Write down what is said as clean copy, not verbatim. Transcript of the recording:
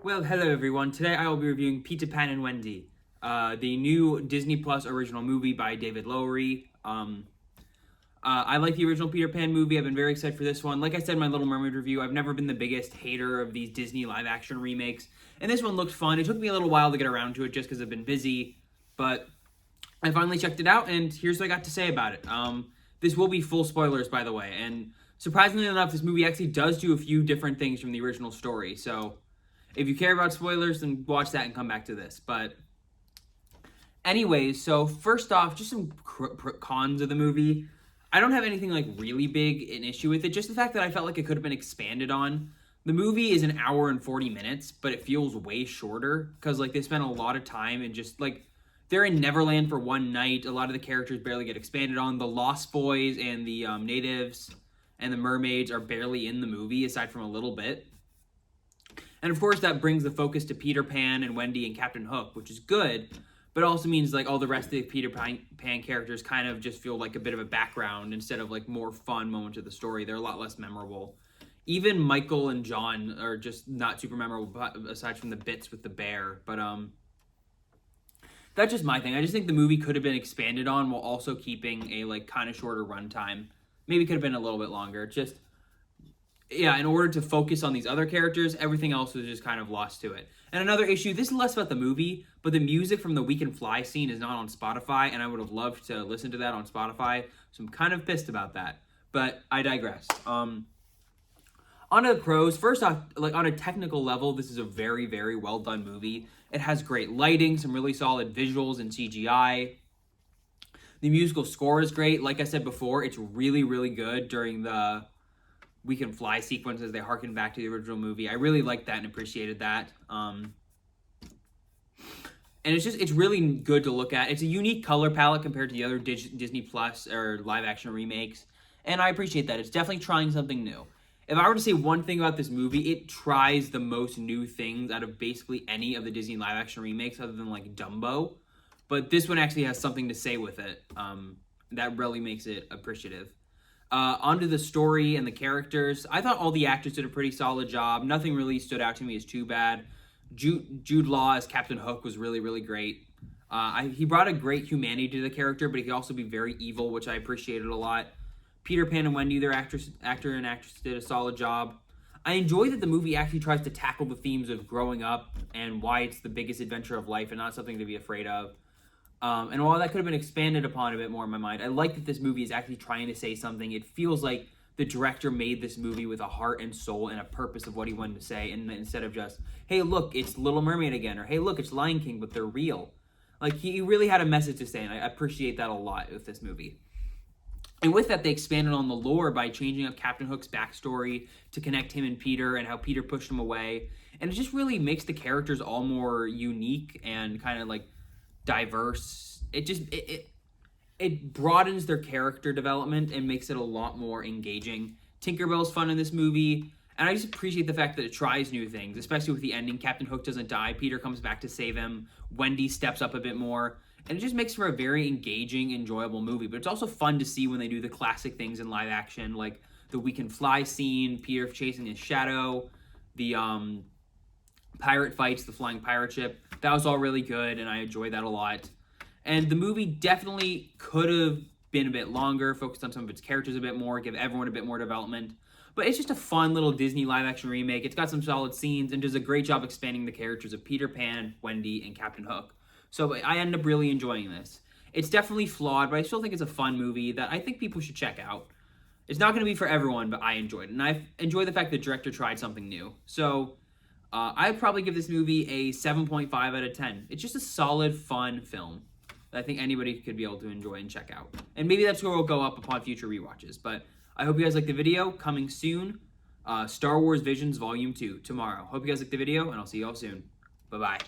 Well, hello everyone. Today I will be reviewing Peter Pan and Wendy, the new Disney Plus original movie by David Lowery. I like the original Peter Pan movie. I've been very excited for this one. Like I said in my Little Mermaid review, I've never been the biggest hater of these Disney live-action remakes, and this one looked fun. It took me a little while to get around to it just because I've been busy, but I finally checked it out, and here's what I got to say about it. This will be full spoilers, by the way, and surprisingly enough, this movie actually does do a few different things from the original story, so if you care about spoilers, then watch that and come back to this. But anyways, so first off, just some cons of the movie. I don't have anything like really big an issue with it. Just the fact that I felt like it could have been expanded on. The movie is an hour and 40 minutes, but it feels way shorter because like they spent a lot of time and just like they're in Neverland for one night. A lot of the characters barely get expanded on. The Lost Boys and the natives and the mermaids are barely in the movie aside from a little bit. And of course, that brings the focus to Peter Pan and Wendy and Captain Hook, which is good, but also means like all the rest of the Peter Pan characters kind of just feel like a bit of a background instead of like more fun moments of the story. They're a lot less memorable. Even Michael and John are just not super memorable aside from the bits with the bear. But that's just my thing. I just think the movie could have been expanded on while also keeping a like kind of shorter runtime. Maybe could have been a little bit longer. Yeah, in order to focus on these other characters, everything else was just kind of lost to it. And another issue, this is less about the movie, but the music from the We Can Fly scene is not on Spotify, and I would have loved to listen to that on Spotify, so I'm kind of pissed about that. But I digress. On to the pros. First off, like on a technical level, this is a very, very well done movie. It has great lighting, some really solid visuals and CGI. The musical score is great. Like I said before, it's really, really good during the We Can Fly sequence as they harken back to the original movie. I really liked that and appreciated that. And it's really good to look at. It's a unique color palette compared to the other Disney Plus or live action remakes. And I appreciate that. It's definitely trying something new. If I were to say one thing about this movie, it tries the most new things out of basically any of the Disney live action remakes other than like Dumbo. But this one actually has something to say with it. That really makes it appreciative. Onto the story and the characters. I thought all the actors did a pretty solid job. Nothing really stood out to me as too bad. Jude Law as Captain Hook was really, really great. He brought a great humanity to the character, but he could also be very evil, which I appreciated a lot. Peter Pan and Wendy, their actor and actress, did a solid job. I enjoy that the movie actually tries to tackle the themes of growing up and why it's the biggest adventure of life and not something to be afraid of. And while that could have been expanded upon a bit more in my mind, I like that this movie is actually trying to say something. It feels like the director made this movie with a heart and soul and a purpose of what he wanted to say, and instead of just, hey, look, it's Little Mermaid again, or hey, look, it's Lion King, but they're real. Like, he really had a message to say, and I appreciate that a lot with this movie. And with that, they expanded on the lore by changing up Captain Hook's backstory to connect him and Peter and how Peter pushed him away. And it just really makes the characters all more unique and kind of like diverse. It broadens their character development and makes it a lot more engaging. Tinkerbell's fun in this movie, and I just appreciate the fact that it tries new things, especially with the ending. Captain Hook doesn't die, Peter comes back to save him, Wendy steps up a bit more, and it just makes for a very engaging, enjoyable movie. But it's also fun to see when they do the classic things in live action, like the We Can Fly scene, Peter chasing his shadow, the pirate fights, the flying pirate ship. That was all really good, and I enjoyed that a lot. And the movie definitely could have been a bit longer, focused on some of its characters a bit more, give everyone a bit more development. But it's just a fun little Disney live-action remake. It's got some solid scenes and does a great job expanding the characters of Peter Pan, Wendy, and Captain Hook. So I ended up really enjoying this. It's definitely flawed, but I still think it's a fun movie that I think people should check out. It's not going to be for everyone, but I enjoyed it. And I enjoy the fact that the director tried something new. So I'd probably give this movie a 7.5 out of 10. It's just a solid, fun film that I think anybody could be able to enjoy and check out. And maybe that's where we'll go up upon future rewatches. But I hope you guys like the video. Coming soon, Star Wars Visions Volume 2 tomorrow. Hope you guys like the video, and I'll see you all soon. Bye-bye.